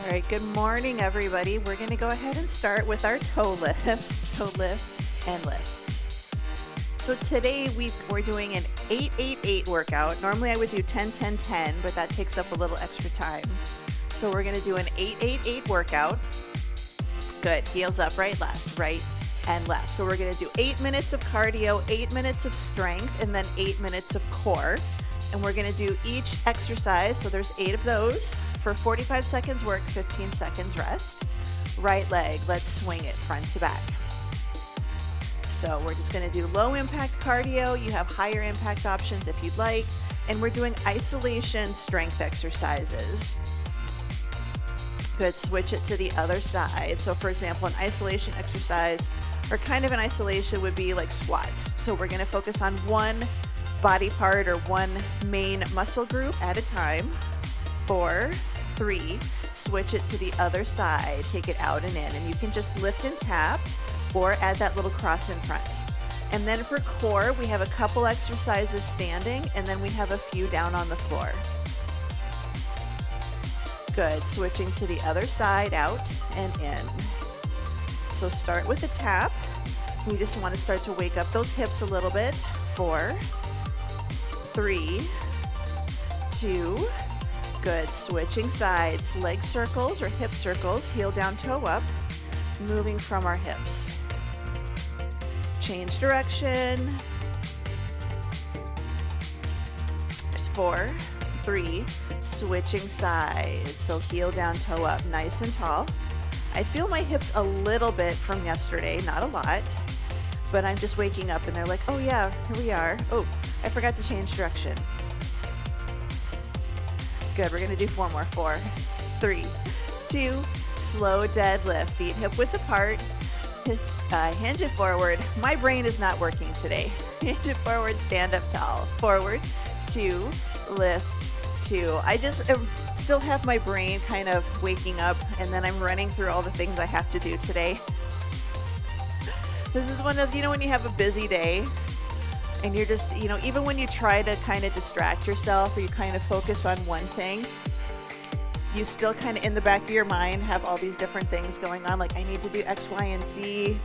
All right, good morning, everybody. We're going to go ahead and start with our toe lifts. So lift and lift. So today we're doing an 8-8-8 workout. Normally I would do 10-10-10, but that takes up a little extra time. So we're going to do an 8-8-8 workout. Good. Heels up, right, and left. So we're going to do 8 minutes of cardio, 8 minutes of strength, and then 8 minutes of core. And we're going to do each exercise. So there's 8 of those. For 45 seconds work, 15 seconds rest. Right leg, let's swing it front to back. So we're just going to do low impact cardio. You have higher impact options if you'd like. And we're doing isolation strength exercises. Good, switch it to the other side. So for example, an isolation exercise or kind of an isolation would be like squats. So we're going to focus on one body part or one main muscle group at a time. 4, 3, switch it to the other side, take it out and in, and you can just lift and tap or add that little cross in front. And then for core, we have a couple exercises standing and then we have a few down on the floor. Good, switching to the other side, out and in. So start with a tap. We just want to start to wake up those hips a little bit. 4, 3, 2, good, switching sides, leg circles or hip circles, heel down, toe up, moving from our hips. Change direction. 4, 3, switching sides. So heel down, toe up, nice and tall. I feel my hips a little bit from yesterday, not a lot, but I'm just waking up and they're like, oh yeah, here we are. Oh, I forgot to change direction. Good, we're gonna do 4 more. 4, 3, 2, slow deadlift, feet hip width apart, hinge it forward. My brain is not working today. Hinge it forward, stand up tall. Forward, 2, lift, 2. I just still have my brain kind of waking up and then I'm running through all the things I have to do today. This is one of, when you have a busy day and you're just, even when you try to kind of distract yourself or you kind of focus on one thing, you still kind of in the back of your mind have all these different things going on. Like I need to do X, Y, and Z.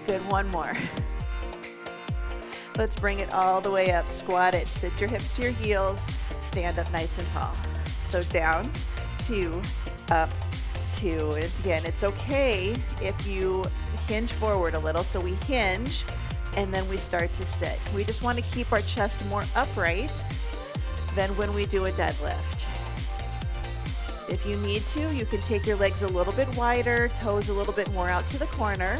Good, 1 more. Let's bring it all the way up. Squat it, sit your hips to your heels, stand up nice and tall. So down, 2, up, 2. And again, it's okay if you hinge forward a little. So we hinge and then we start to sit. We just want to keep our chest more upright than when we do a deadlift. If you need to, you can take your legs a little bit wider, toes a little bit more out to the corner.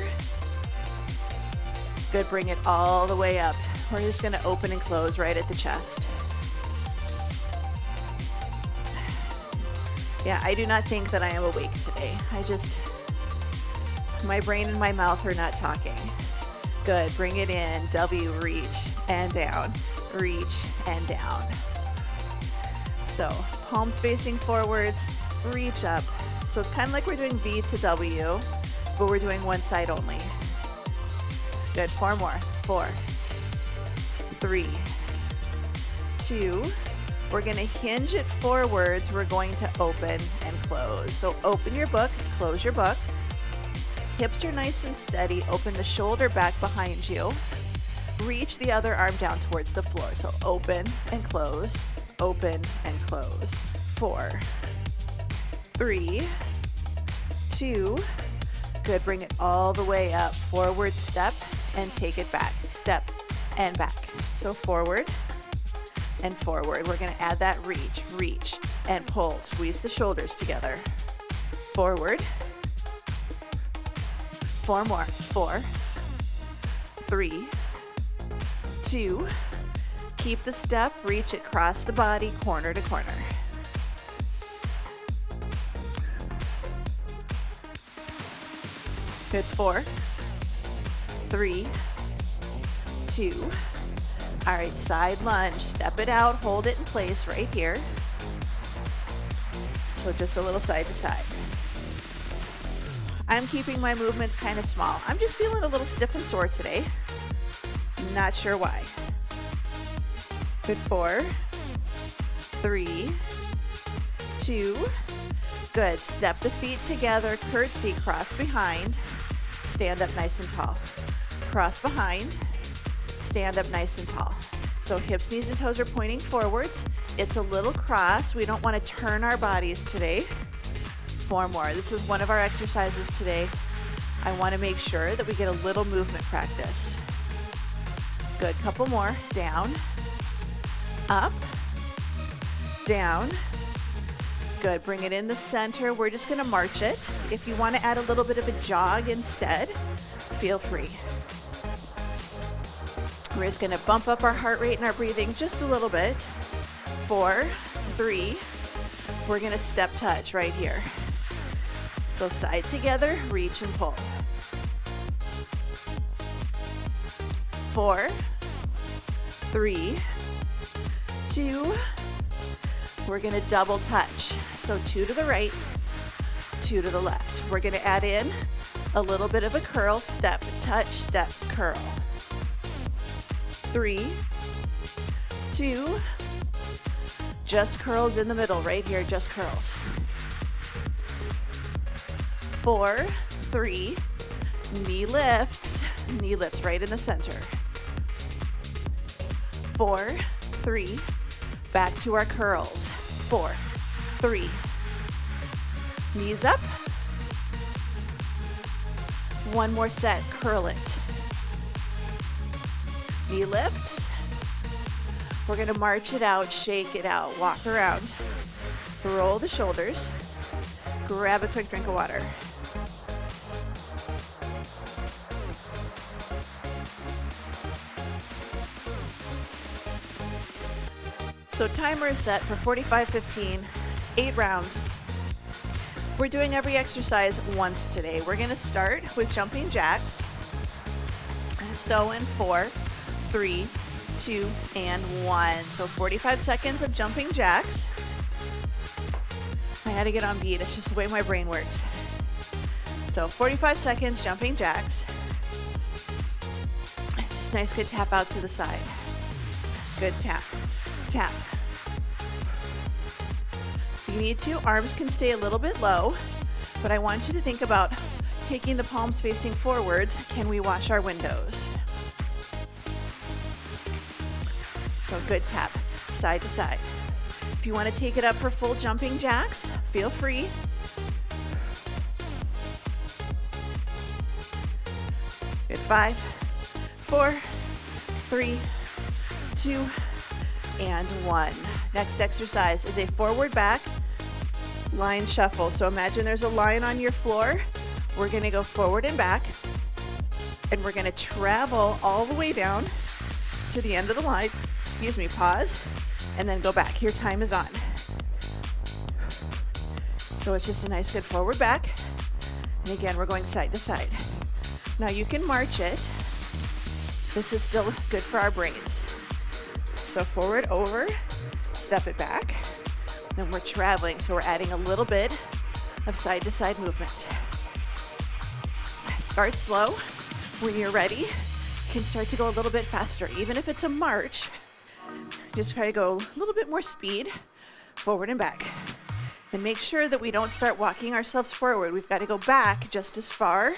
Good, bring it all the way up. We're just going to open and close right at the chest. Yeah, I do not think that I am awake today. My brain and my mouth are not talking. Good, bring it in, W, reach and down, reach and down. So palms facing forwards, reach up. So it's kind of like we're doing V to W, but we're doing one side only. Good, 4 more. 4, 3, 2. We're going to hinge it forwards. We're going to open and close. So open your book, close your book. Hips are nice and steady. Open the shoulder back behind you. Reach the other arm down towards the floor. So open and close, open and close. 4, 3, 2. Good, bring it all the way up. Forward step and take it back. Step and back. So forward and forward. We're going to add that reach and pull. Squeeze the shoulders together. Forward. 4 more. 4, 3, 2. Keep the step, reach it, cross the body, corner to corner. Good, 4, 3, 2. All right, side lunge, step it out, hold it in place right here. So just a little side to side. I'm keeping my movements kind of small. I'm just feeling a little stiff and sore today. Not sure why. Good, 4, 3, 2. Good. Step the feet together, curtsy, cross behind, stand up nice and tall. Cross behind, stand up nice and tall. So hips, knees, and toes are pointing forwards. It's a little cross. We don't want to turn our bodies today. 4 more. This is one of our exercises today. I want to make sure that we get a little movement practice. Good. Couple more. Down, up, down. Good. Bring it in the center. We're just going to march it. If you want to add a little bit of a jog instead, feel free. We're just going to bump up our heart rate and our breathing just a little bit. 4, 3. We're going to step touch right here. So side together, reach and pull. 4, 3, 2. We're going to double touch. So 2 to the right, 2 to the left. We're going to add in a little bit of a curl, step, touch, step, curl. 3, 2, just curls in the middle, right here, just curls. 4, 3, knee lifts right in the center. 4, 3, back to our curls. 4, 3, knees up. 1 more set, curl it. Knee lifts. We're going to march it out, shake it out, walk around, roll the shoulders, grab a quick drink of water. So timer is set for 45-15, 8 rounds. We're doing every exercise once today. We're going to start with jumping jacks. So in 4, 3, 2, and 1. So 45 seconds of jumping jacks. I had to get on beat. It's just the way my brain works. So 45 seconds jumping jacks. Just nice, good tap out to the side. Good tap, tap. If you need to, arms can stay a little bit low, but I want you to think about taking the palms facing forwards. Can we wash our windows? So good tap, side to side. If you want to take it up for full jumping jacks, feel free. Good. 5, 4, 3, 2, and 1. Next exercise is a forward back line shuffle. So imagine there's a line on your floor. We're going to go forward and back, and we're going to travel all the way down to the end of the line. Excuse me, pause, and then go back. Your time is on. So it's just a nice good forward back. And again, we're going side to side. Now you can march it. This is still good for our brains. So forward, over, step it back. Then we're traveling, so we're adding a little bit of side to side movement. Start slow. When you're ready, you can start to go a little bit faster. Even if it's a march, just try to go a little bit more speed, forward and back. And make sure that we don't start walking ourselves forward. We've got to go back just as far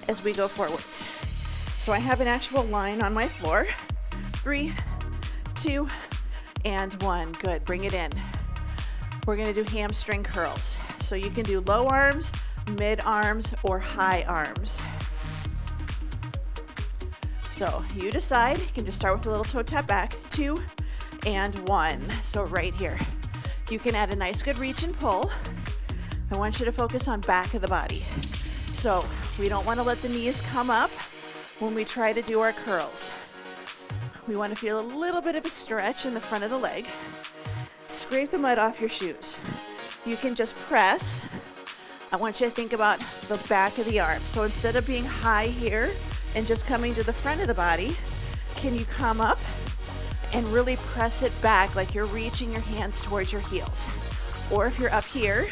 as we go forwards. So I have an actual line on my floor. 3, 2, and 1. Good. Bring it in. We're going to do hamstring curls. So you can do low arms, mid arms, or high arms. So you decide. You can just start with a little toe tap back. 2 and 1. So right here. You can add a nice good reach and pull. I want you to focus on back of the body. So we don't want to let the knees come up when we try to do our curls. We want to feel a little bit of a stretch in the front of the leg. Scrape the mud off your shoes. You can just press. I want you to think about the back of the arm. So instead of being high here and just coming to the front of the body, can you come up and really press it back like you're reaching your hands towards your heels? Or if you're up here,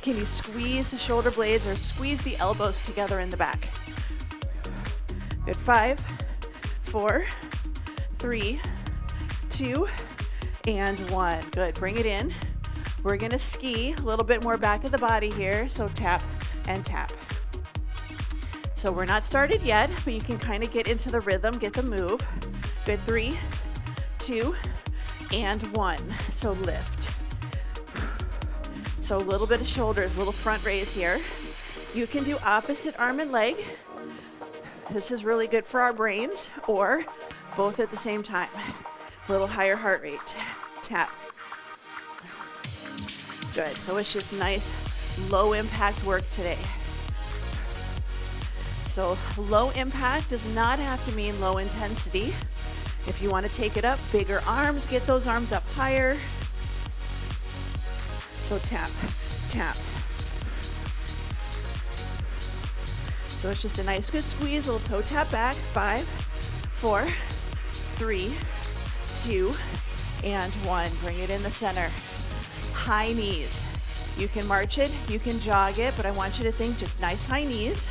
can you squeeze the shoulder blades or squeeze the elbows together in the back? Good. 5, 4, 3, 2, and 1. Good. Bring it in. We're gonna ski a little bit more back of the body here, so tap and tap. So we're not started yet, but you can kind of get into the rhythm, get the move. Good, 3, 2, and 1. So lift. So a little bit of shoulders, a little front raise here. You can do opposite arm and leg. This is really good for our brains, or both at the same time. A little higher heart rate. Tap. Good, so it's just nice low impact work today. So low impact does not have to mean low intensity. If you want to take it up, bigger arms, get those arms up higher. So tap, tap. So it's just a nice good squeeze, little toe tap back. 5, 4, 3, 2, and 1. Bring it in the center. High knees. You can march it, you can jog it, but I want you to think just nice high knees.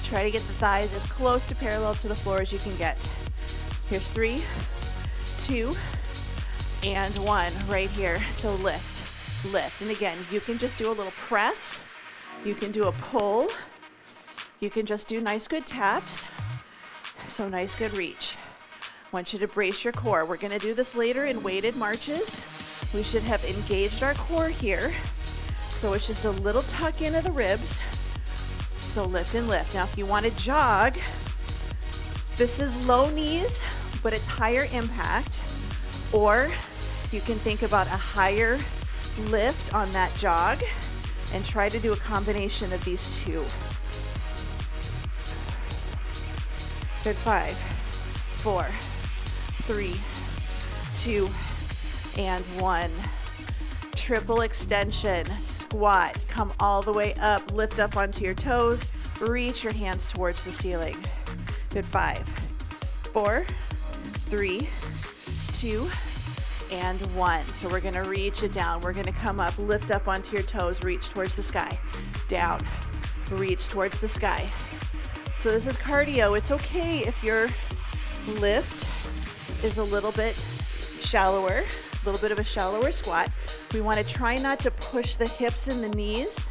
Try to get the thighs as close to parallel to the floor as you can get. Here's 3, 2, and 1 right here. So lift, lift. And again, you can just do a little press. You can do a pull. You can just do nice good taps. So nice good reach. I want you to brace your core. We're gonna do this later in weighted marches. We should have engaged our core here. So it's just a little tuck in of the ribs. So lift and lift. Now if you want to jog, this is low knees, but it's higher impact. Or you can think about a higher lift on that jog and try to do a combination of these two. Good, 5, 4, 3, 2, and 1. Triple extension, squat, come all the way up, lift up onto your toes, reach your hands towards the ceiling. Good, 5, 4, 3, 2, and 1. So we're gonna reach it down. We're gonna come up, lift up onto your toes, reach towards the sky. Down, reach towards the sky. So this is cardio. It's okay if your lift is a little bit shallower, a little bit of a shallower squat. We want to try not to push the hips and the knees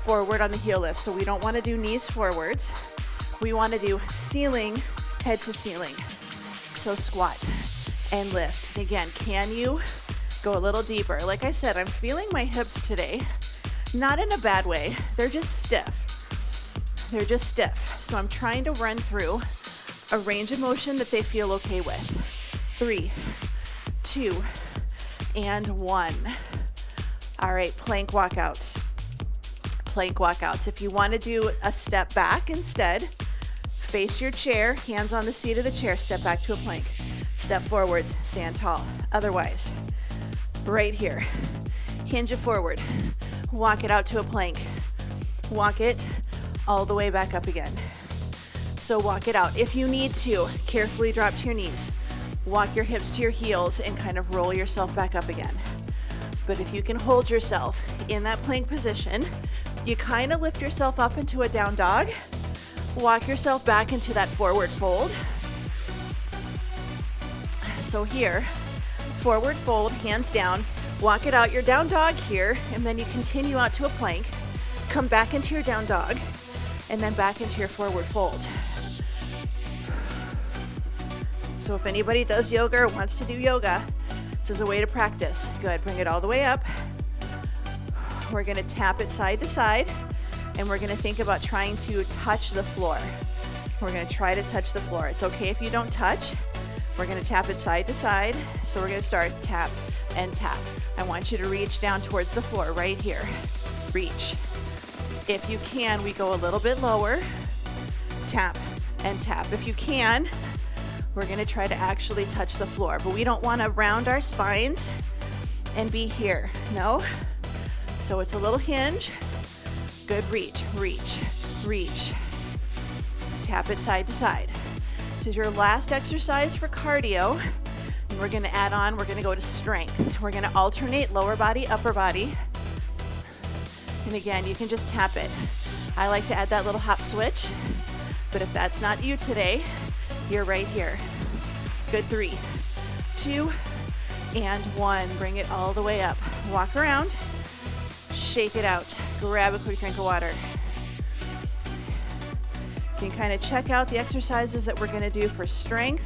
forward on the heel lift. So we don't want to do knees forwards. We want to do ceiling, head to ceiling. So squat and lift. And again, can you go a little deeper? Like I said, I'm feeling my hips today, not in a bad way. They're just stiff. They're just stiff. So I'm trying to run through a range of motion that they feel okay with. 3, 2, and 1. All right, plank walkouts. Plank walkouts. If you want to do a step back instead, face your chair, hands on the seat of the chair, step back to a plank. Step forwards, stand tall. Otherwise, right here, hinge it forward, walk it out to a plank, walk it all the way back up again. So walk it out. If you need to, carefully drop to your knees. Walk your hips to your heels and kind of roll yourself back up again. But if you can hold yourself in that plank position, you kind of lift yourself up into a down dog, walk yourself back into that forward fold. So here, forward fold, hands down, walk it out, your down dog here, and then you continue out to a plank, come back into your down dog, and then back into your forward fold. So if anybody does yoga or wants to do yoga, this is a way to practice. Good, bring it all the way up. We're gonna tap it side to side, and we're gonna think about trying to touch the floor. We're gonna try to touch the floor. It's okay if you don't touch. We're gonna tap it side to side. So we're gonna start tap and tap. I want you to reach down towards the floor right here. Reach. If you can, we go a little bit lower. Tap and tap. If you can, we're gonna try to actually touch the floor, but we don't wanna round our spines and be here, no? So it's a little hinge. Good, reach, reach, reach. Tap it side to side. This is your last exercise for cardio. And we're gonna add on, we're gonna go to strength. We're gonna alternate lower body, upper body. And again, you can just tap it. I like to add that little hop switch, but if that's not you today, you're right here. Good, 3, 2, and 1. Bring it all the way up. Walk around, shake it out. Grab a quick drink of water. You can kind of check out the exercises that we're going to do for strength.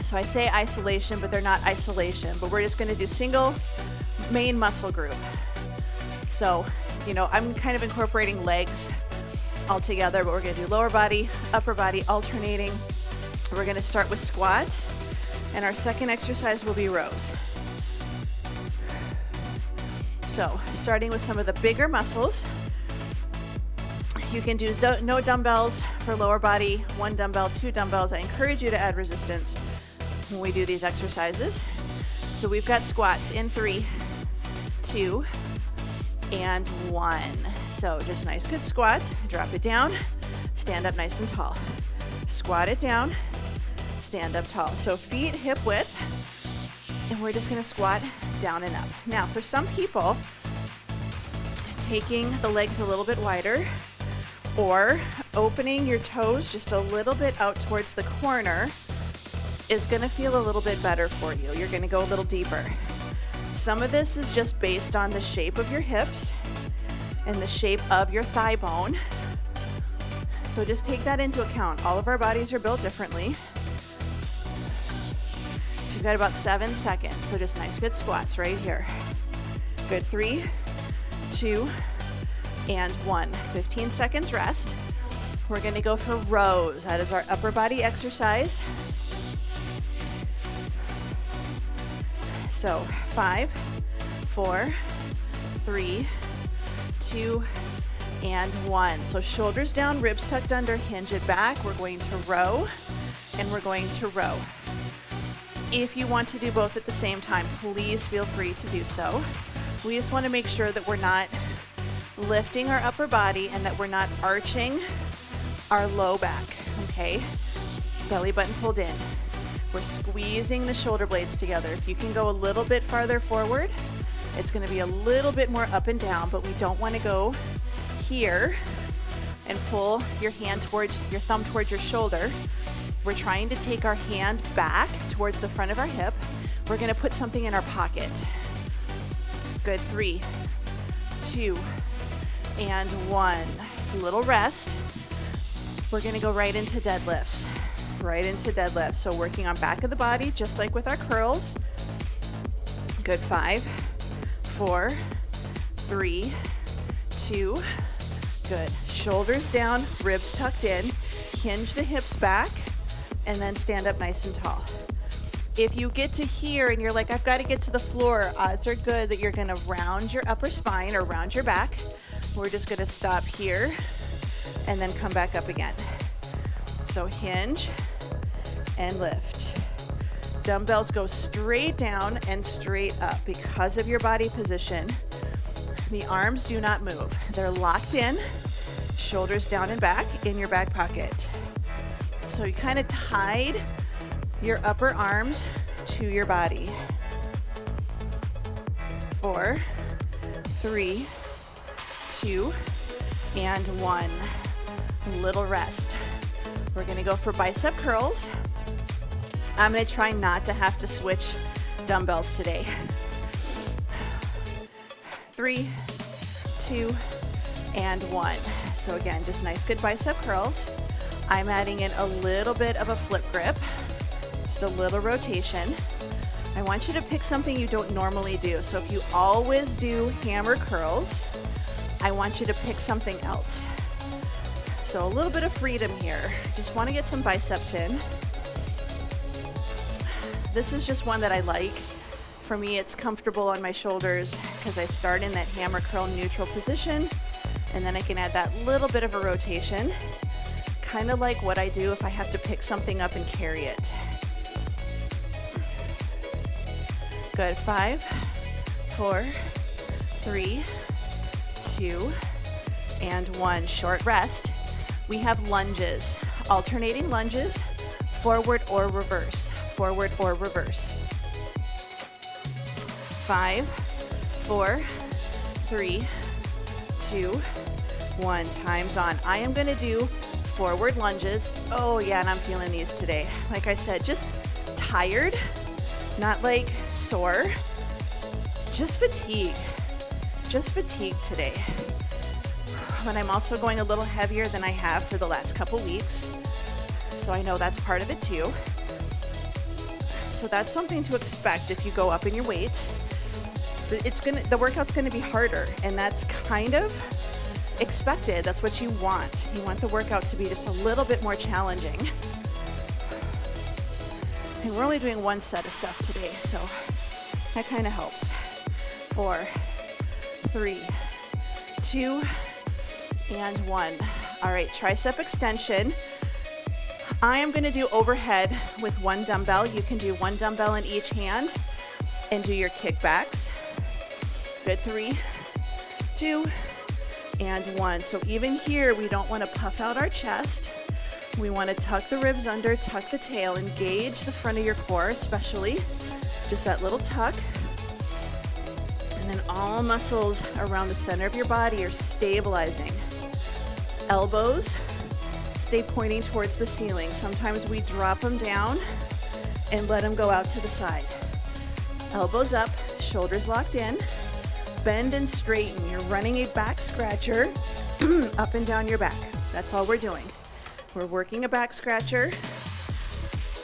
So I say isolation, but they're not isolation, but we're just going to do single main muscle group. So, you know, I'm kind of incorporating legs all together, but we're going to do lower body, upper body alternating. We're going to start with squats, and our second exercise will be rows. So starting with some of the bigger muscles, you can do no dumbbells for lower body, 1 dumbbell, 2 dumbbells. I encourage you to add resistance when we do these exercises. So we've got squats in 3, 2, and 1. So just nice good squat, drop it down, stand up nice and tall. Squat it down, stand up tall. So feet hip width, and we're just gonna squat down and up. Now for some people, taking the legs a little bit wider or opening your toes just a little bit out towards the corner is gonna feel a little bit better for you. You're gonna go a little deeper. Some of this is just based on the shape of your hips and the shape of your thigh bone. So just take that into account. All of our bodies are built differently. So you've got about 7 seconds. So just nice good squats right here. Good, 3, 2, and 1. 15 seconds rest. We're gonna go for rows. That is our upper body exercise. So 5, 4, 3, 2, and 1. So shoulders down, ribs tucked under, hinge it back. We're going to row, and we're going to row. If you want to do both at the same time, please feel free to do so. We just want to make sure that we're not lifting our upper body and that we're not arching our low back, okay? Belly button pulled in. We're squeezing the shoulder blades together. If you can go a little bit farther forward, it's going to be a little bit more up and down, but we don't want to go here and pull your thumb towards your shoulder. We're trying to take our hand back towards the front of our hip. We're going to put something in our pocket. Good, 3, 2, and 1. Little rest. We're going to go right into deadlifts. Right into deadlifts. So working on back of the body, just like with our curls. Good, 5, 4, 3, 2. Good. Shoulders down, ribs tucked in. Hinge the hips back, and then stand up nice and tall. If you get to here and you're like, I've got to get to the floor, odds are good that you're going to round your upper spine or round your back. We're just going to stop here and then come back up again. So hinge and lift. Dumbbells go straight down and straight up because of your body position. The arms do not move. They're locked in, shoulders down and back in your back pocket. So you kind of tied your upper arms to your body. 4, 3, 2, and 1. Little rest. We're gonna go for bicep curls. I'm gonna try not to have to switch dumbbells today. 3, 2, and 1. So again, just nice good bicep curls. I'm adding in a little bit of a flip grip, just a little rotation. I want you to pick something you don't normally do. So if you always do hammer curls, I want you to pick something else. So a little bit of freedom here. Just want to get some biceps in. This is just one that I like. For me, it's comfortable on my shoulders because I start in that hammer curl neutral position, and then I can add that little bit of a rotation, kind of like what I do if I have to pick something up and carry it. Good, 5, 4, 3, 2, and 1. Short rest. We have lunges, alternating lunges, forward or reverse, forward or reverse. 5, 4, 3, 2, 1. Time's on. I am going to do forward lunges. Oh yeah, and I'm feeling these today. Like I said, just tired, not like sore, just fatigue today. But I'm also going a little heavier than I have for the last couple weeks. So I know that's part of it too. So that's something to expect if you go up in your weights. The workout's gonna be harder, and that's kind of expected. That's what you want. You want the workout to be just a little bit more challenging. And we're only doing one set of stuff today, so that kind of helps. 4, 3, 2, and 1. All right, tricep extension. I am gonna do overhead with one dumbbell. You can do one dumbbell in each hand and do your kickbacks. Good, 3, 2, and 1. So even here, we don't want to puff out our chest. We want to tuck the ribs under, tuck the tail, engage the front of your core, especially. Just that little tuck. And then all muscles around the center of your body are stabilizing. Elbows stay pointing towards the ceiling. Sometimes we drop them down and let them go out to the side. Elbows up, shoulders locked in. Bend and straighten. You're running a back scratcher up and down your back. That's all we're doing. We're working a back scratcher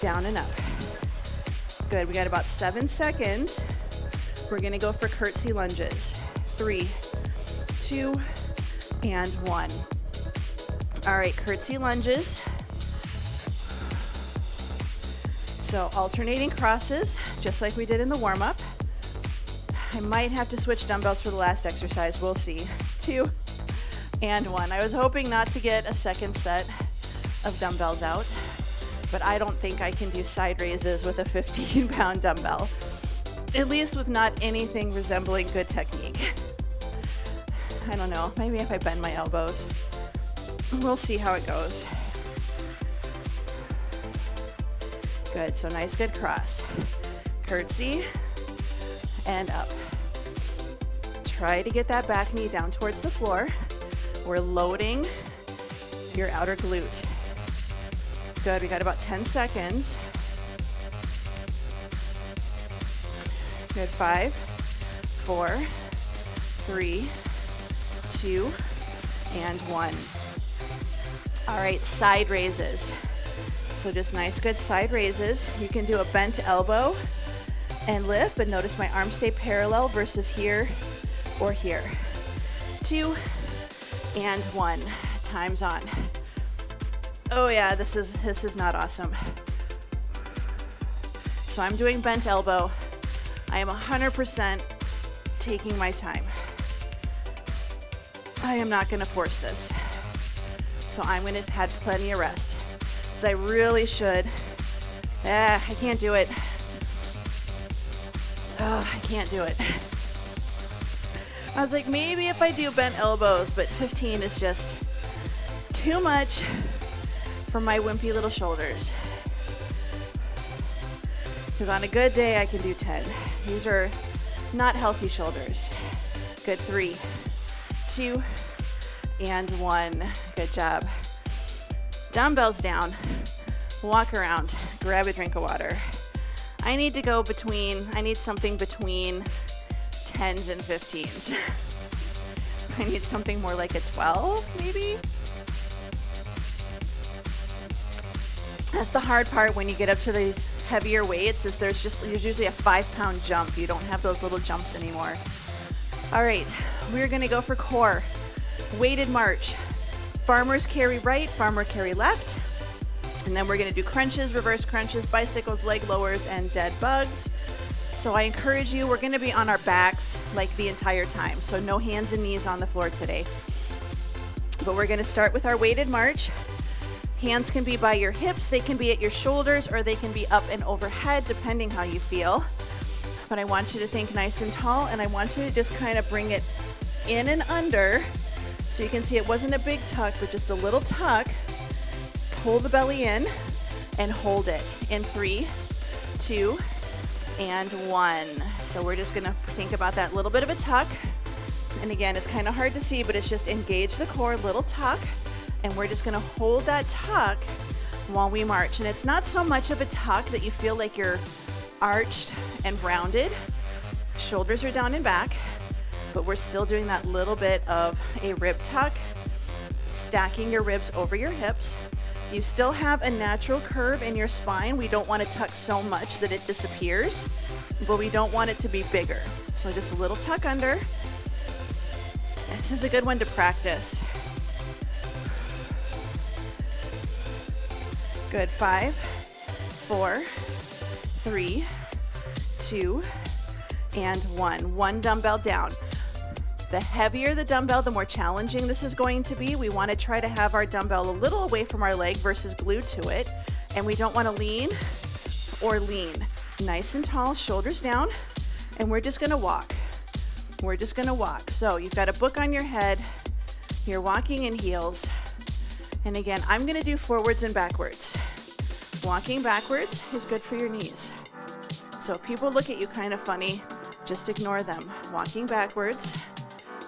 down and up. Good, we got about 7 seconds. We're gonna go for curtsy lunges. 3, 2, and 1. All right, curtsy lunges. So alternating crosses, just like we did in the warm-up. I might have to switch dumbbells for the last exercise. We'll see. 2 and 1. I was hoping not to get a second set of dumbbells out, but I don't think I can do side raises with a 15-pound dumbbell, at least with not anything resembling good technique. I don't know. Maybe if I bend my elbows. We'll see how it goes. Good. So nice, good cross. Curtsy. And up. Try to get that back knee down towards the floor. We're loading your outer glute. Good, we got about 10 seconds. Good, 5, 4, 3, 2, and 1. All right, side raises. So just nice, good side raises. You can do a bent elbow and lift, but notice my arms stay parallel versus here or here. 2 and 1. Time's on. Oh yeah, this is not awesome. So I'm doing bent elbow. I am 100% taking my time. I am not gonna force this. So I'm gonna have plenty of rest. Because I really should. I can't do it. Oh, I can't do it. I was like, maybe if I do bent elbows, but 15 is just too much for my wimpy little shoulders. Because on a good day, I can do 10. These are not healthy shoulders. Good, 3, 2, and 1. Good job. Dumbbells down. Walk around. Grab a drink of water. I need something between 10s and 15s. I need something more like a 12, maybe? That's the hard part when you get up to these heavier weights, is there's usually a 5-pound jump. You don't have those little jumps anymore. All right, we're gonna go for core. Weighted march. Farmers carry right, farmer carry left. And then we're gonna do crunches, reverse crunches, bicycles, leg lowers, and dead bugs. So I encourage you, we're gonna be on our backs like the entire time. So no hands and knees on the floor today. But we're gonna start with our weighted march. Hands can be by your hips, they can be at your shoulders, or they can be up and overhead, depending how you feel. But I want you to think nice and tall, and I want you to just kind of bring it in and under. So you can see it wasn't a big tuck, but just a little tuck. Pull the belly in and hold it in 3, 2, and 1. So we're just gonna think about that little bit of a tuck. And again, it's kind of hard to see, but it's just engage the core, little tuck. And we're just gonna hold that tuck while we march. And it's not so much of a tuck that you feel like you're arched and rounded, Shoulders are down and back, but we're still doing that little bit of a rib tuck, stacking your ribs over your hips. You still have a natural curve in your spine. We don't want to tuck so much that it disappears, but we don't want it to be bigger. So just a little tuck under. This is a good one to practice. Good, 5, 4, 3, 2, and 1. One dumbbell down. The heavier the dumbbell, the more challenging this is going to be. We want to try to have our dumbbell a little away from our leg versus glued to it. And we don't want to lean or lean. Nice and tall, shoulders down. And we're just going to walk. We're just going to walk. So you've got a book on your head. You're walking in heels. And again, I'm going to do forwards and backwards. Walking backwards is good for your knees. So if people look at you kind of funny, just ignore them. Walking backwards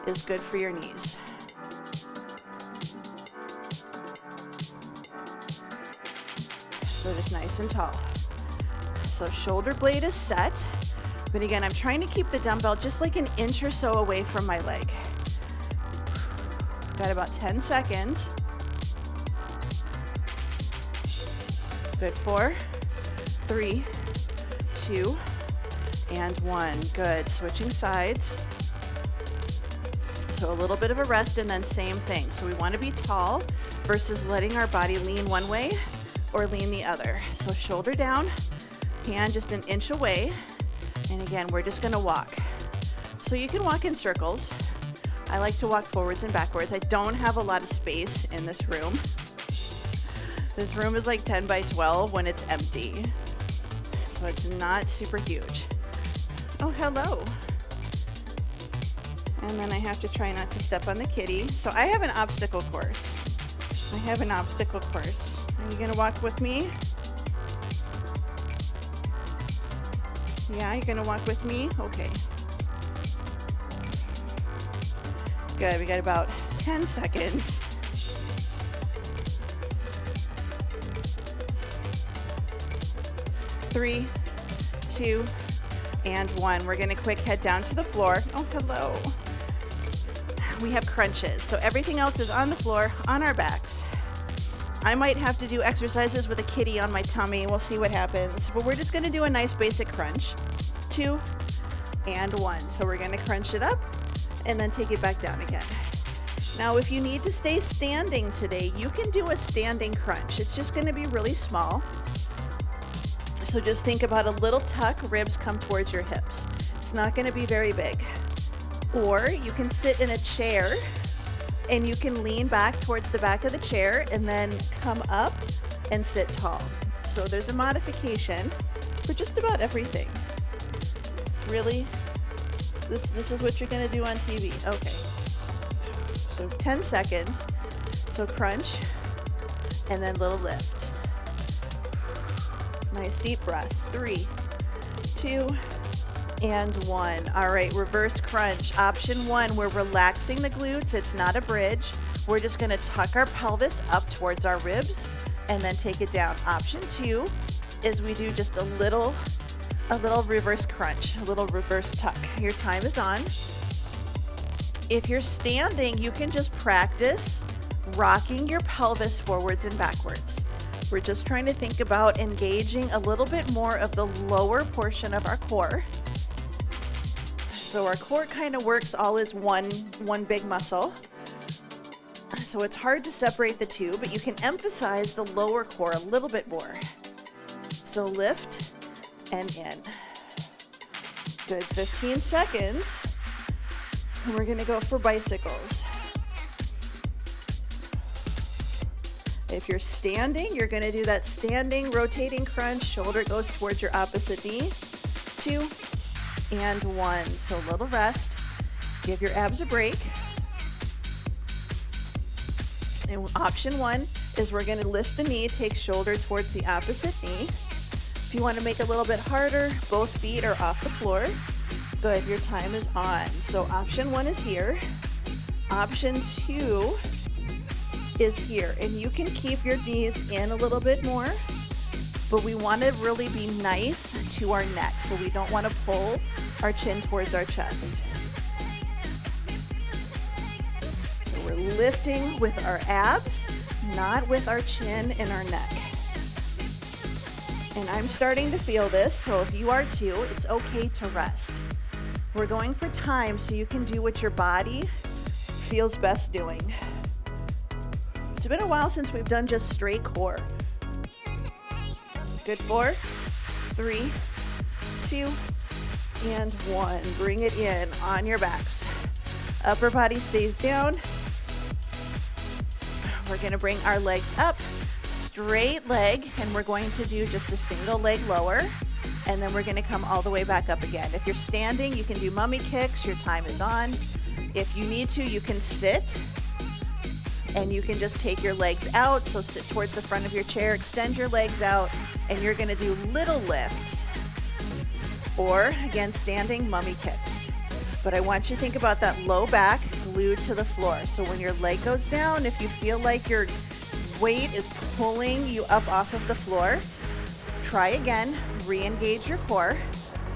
is good for your knees. So just nice and tall. So shoulder blade is set, but again, I'm trying to keep the dumbbell just like an inch or so away from my leg. Got about 10 seconds. Good, 4, 3, 2, and 1. Good, switching sides. So a little bit of a rest and then same thing. So we want to be tall versus letting our body lean one way or lean the other. So shoulder down, hand just an inch away. And again, we're just going to walk. So you can walk in circles. I like to walk forwards and backwards. I don't have a lot of space in this room. This room is like 10 by 12 when it's empty. So it's not super huge. Oh, hello. And then I have to try not to step on the kitty. So I have an obstacle course. I have an obstacle course. Are you gonna walk with me? Yeah, you're gonna walk with me? Okay. Good, we got about 10 seconds. Three, 2, and 1. We're gonna quick head down to the floor. Oh, hello. We have crunches. So everything else is on the floor, on our backs. I might have to do exercises with a kitty on my tummy. We'll see what happens. But we're just gonna do a nice basic crunch. 2, and 1. So we're gonna crunch it up and then take it back down again. Now, if you need to stay standing today, you can do a standing crunch. It's just gonna be really small. So just think about a little tuck, ribs come towards your hips. It's not going to be very big. Or you can sit in a chair and you can lean back towards the back of the chair and then come up and sit tall. So there's a modification for just about everything. Really? This is what you're going to do on TV. Okay. So 10 seconds. So crunch and then little lift. Nice deep breaths. 3, 2, and 1. All right, reverse crunch. Option 1, we're relaxing the glutes. It's not a bridge. We're just going to tuck our pelvis up towards our ribs and then take it down. Option 2 is we do just a little reverse crunch, a little reverse tuck. Your time is on. If you're standing, you can just practice rocking your pelvis forwards and backwards. We're just trying to think about engaging a little bit more of the lower portion of our core. So our core kind of works all as one big muscle. So it's hard to separate the two, but you can emphasize the lower core a little bit more. So lift and in. Good, 15 seconds. And we're gonna go for bicycles. If you're standing, you're going to do that standing, rotating crunch. Shoulder goes towards your opposite knee. 2, and 1. So a little rest. Give your abs a break. And option 1 is we're going to lift the knee, take shoulder towards the opposite knee. If you want to make it a little bit harder, both feet are off the floor. Good, your time is on. So option 1 is here. Option 2 is here, and you can keep your knees in a little bit more, but we want to really be nice to our neck, so we don't want to pull our chin towards our chest. So we're lifting with our abs, not with our chin and our neck. And I'm starting to feel this, so if you are too, it's okay to rest. We're going for time so you can do what your body feels best doing. It's been a while since we've done just straight core. Good, 4, 3, 2, and 1. Bring it in on your backs. Upper body stays down. We're gonna bring our legs up, straight leg, and we're going to do just a single leg lower, and then we're gonna come all the way back up again. If you're standing, you can do mummy kicks, your time is on. If you need to, you can sit, and you can just take your legs out, so sit towards the front of your chair, extend your legs out, and you're gonna do little lifts, or again, standing mummy kicks. But I want you to think about that low back glued to the floor. So when your leg goes down, if you feel like your weight is pulling you up off of the floor, try again, re-engage your core,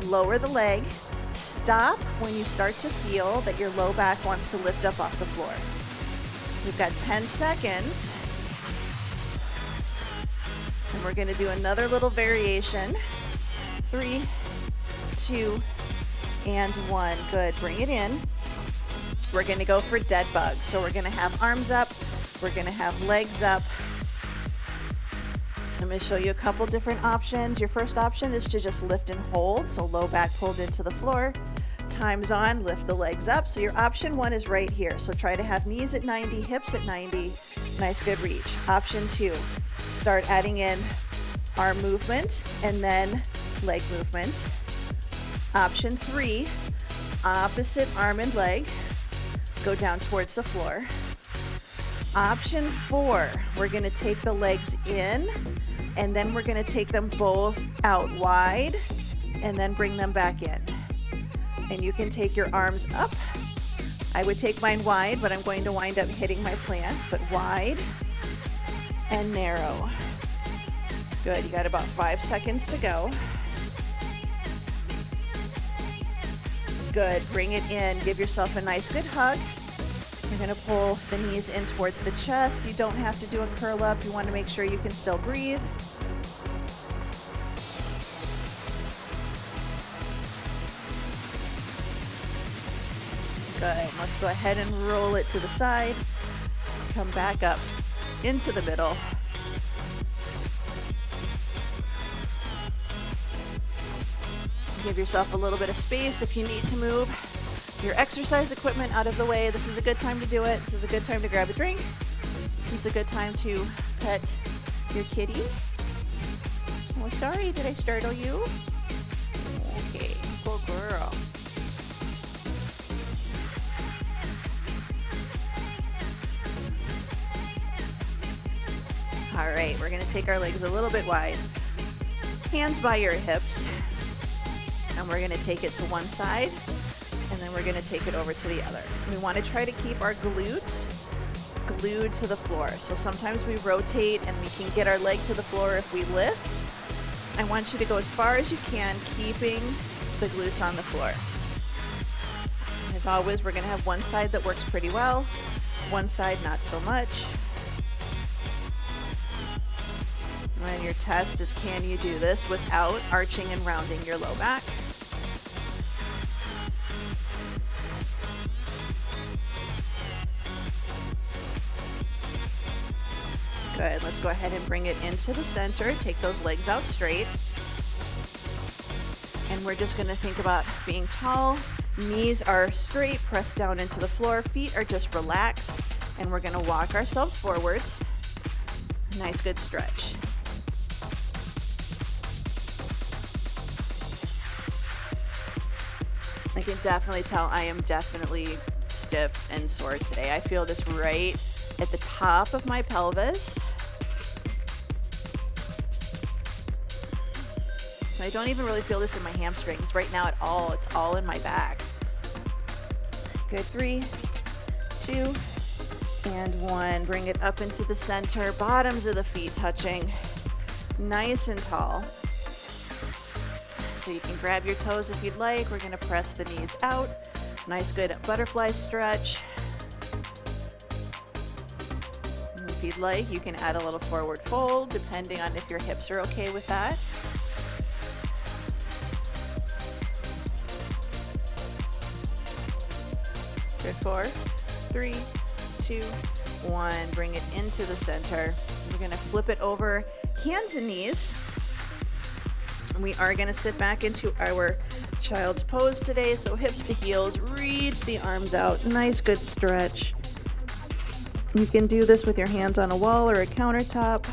lower the leg, stop when you start to feel that your low back wants to lift up off the floor. We've got 10 seconds. And we're gonna do another little variation. 3, 2, and 1. Good, bring it in. We're gonna go for dead bug. So we're gonna have arms up, we're gonna have legs up. I'm gonna show you a couple different options. Your first option is to just lift and hold, so low back pulled into the floor. Time's on, lift the legs up. So your option 1 is right here. So try to have knees at 90, hips at 90, nice good reach. Option 2, start adding in arm movement and then leg movement. Option 3, opposite arm and leg, go down towards the floor. Option 4, we're gonna take the legs in and then we're gonna take them both out wide and then bring them back in. And you can take your arms up. I would take mine wide, but I'm going to wind up hitting my plant, but wide and narrow. Good, you got about 5 seconds to go. Good, bring it in, give yourself a nice good hug. You're gonna pull the knees in towards the chest. You don't have to do a curl up. You wanna make sure you can still breathe. Good, let's go ahead and roll it to the side. Come back up into the middle. Give yourself a little bit of space if you need to move your exercise equipment out of the way. This is a good time to do it. This is a good time to grab a drink. This is a good time to pet your kitty. Oh, sorry, did I startle you? Okay, good girl. All right, we're gonna take our legs a little bit wide. Hands by your hips. And we're gonna take it to one side, and then we're gonna take it over to the other. We wanna try to keep our glutes glued to the floor. So sometimes we rotate and we can get our leg to the floor if we lift. I want you to go as far as you can, keeping the glutes on the floor. As always, we're gonna have one side that works pretty well, one side not so much. And your test is, can you do this without arching and rounding your low back? Good, let's go ahead and bring it into the center. Take those legs out straight. And we're just gonna think about being tall. Knees are straight, pressed down into the floor. Feet are just relaxed. And we're gonna walk ourselves forwards. Nice, good stretch. I can definitely tell I am definitely stiff and sore today. I feel this right at the top of my pelvis. So I don't even really feel this in my hamstrings right now at all. It's all in my back. Good, 3, 2, and 1. Bring it up into the center, bottoms of the feet touching. Nice and tall. So you can grab your toes if you'd like. We're gonna press the knees out. Nice good butterfly stretch. And if you'd like, you can add a little forward fold depending on if your hips are okay with that. Good, 4, 3, 2, 1. Bring it into the center. We're gonna flip it over, hands and knees. And we are gonna sit back into our child's pose today. So hips to heels, reach the arms out. Nice good stretch. You can do this with your hands on a wall or a countertop.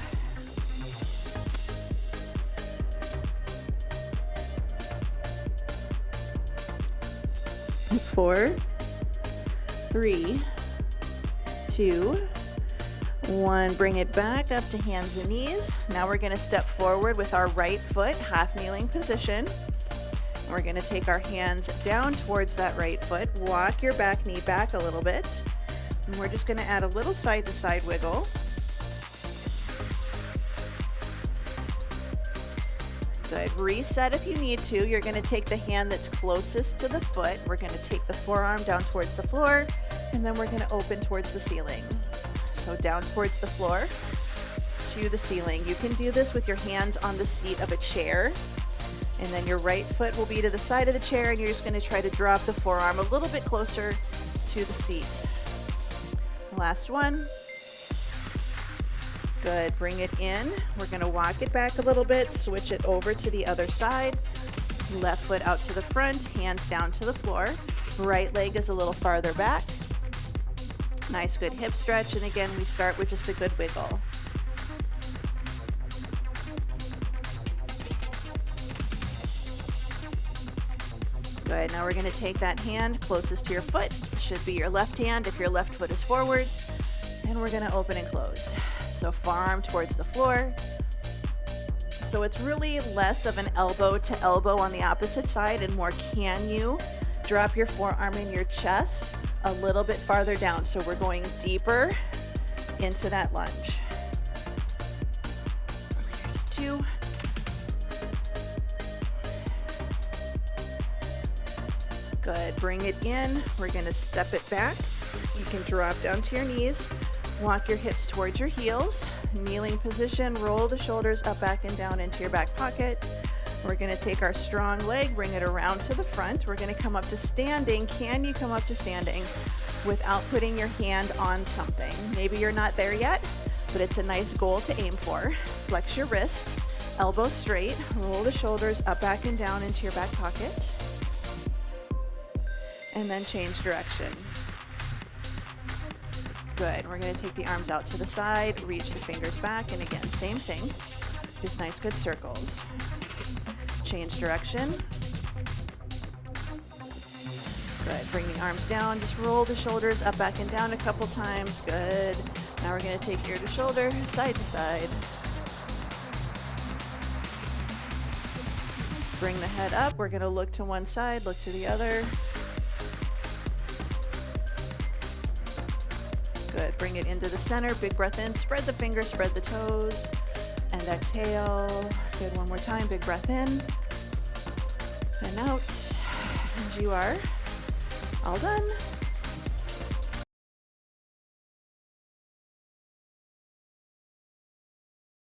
Four, 3, 2, 1. Bring it back up to hands and knees. Now we're going to step forward with our right foot, half kneeling position. We're going to take our hands down towards that right foot. Walk your back knee back a little bit. And we're just going to add a little side to side wiggle. Good. Reset if you need to. You're going to take the hand that's closest to the foot. We're going to take the forearm down towards the floor, and then we're going to open towards the ceiling. So down towards the floor to the ceiling. You can do this with your hands on the seat of a chair, and then your right foot will be to the side of the chair, and you're just going to try to drop the forearm a little bit closer to the seat. Last one. Good. Bring it in. We're going to walk it back a little bit, switch it over to the other side. Left foot out to the front, hands down to the floor. Right leg is a little farther back. Nice good hip stretch. And again, we start with just a good wiggle. Good. Now we're going to take that hand closest to your foot. Should be your left hand if your left foot is forward. And we're going to open and close. So forearm towards the floor. So it's really less of an elbow to elbow on the opposite side and more, can you drop your forearm in your chest a little bit farther down? So we're going deeper into that lunge. Here's 2. Good. Bring it in. We're going to step it back. You can drop down to your knees. Walk your hips towards your heels. Kneeling position. Roll the shoulders up, back, and down into your back pocket. We're going to take our strong leg, bring it around to the front. We're going to come up to standing. Can you come up to standing without putting your hand on something? Maybe you're not there yet, but it's a nice goal to aim for. Flex your wrists, elbows straight. Roll the shoulders up, back, and down into your back pocket. And then change direction. Good. We're going to take the arms out to the side, reach the fingers back, and again, same thing. Just nice good circles. Change direction. Good. Bring the arms down. Just roll the shoulders up, back, and down a couple times. Good. Now we're going to take ear to shoulder, side to side. Bring the head up. We're going to look to one side, look to the other. Good. Bring it into the center. Big breath in. Spread the fingers, spread the toes. And exhale. Good. One more time. Big breath in. And out. And you are all done.